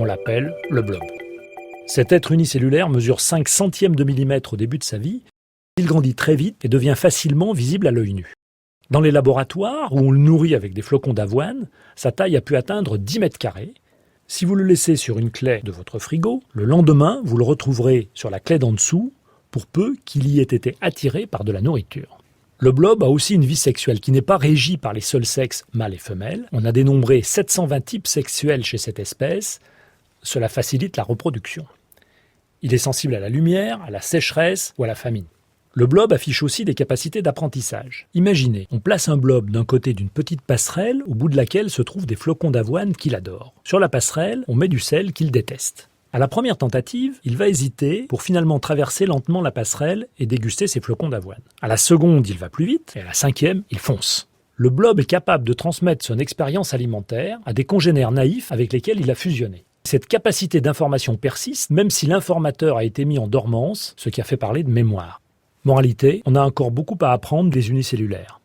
On l'appelle le blob. Cet être unicellulaire mesure 5 centièmes de millimètre au début de sa vie. Il grandit très vite et devient facilement visible à l'œil nu. Dans les laboratoires, où on le nourrit avec des flocons d'avoine, sa taille a pu atteindre 10 mètres carrés. Si vous le laissez sur une clé de votre frigo, le lendemain, vous le retrouverez sur la clé d'en dessous, pour peu qu'il y ait été attiré par de la nourriture. Le blob a aussi une vie sexuelle qui n'est pas régie par les seuls sexes mâles et femelles. On a dénombré 720 types sexuels chez cette espèce. Cela facilite la reproduction. Il est sensible à la lumière, à la sécheresse ou à la famine. Le blob affiche aussi des capacités d'apprentissage. Imaginez, on place un blob d'un côté d'une petite passerelle au bout de laquelle se trouvent des flocons d'avoine qu'il adore. Sur la passerelle, on met du sel qu'il déteste. À la première tentative, il va hésiter pour finalement traverser lentement la passerelle et déguster ses flocons d'avoine. À la seconde, il va plus vite et à la cinquième, il fonce. Le blob est capable de transmettre son expérience alimentaire à des congénères naïfs avec lesquels il a fusionné. Cette capacité d'information persiste même si l'informateur a été mis en dormance, ce qui a fait parler de mémoire. Moralité, on a encore beaucoup à apprendre des unicellulaires.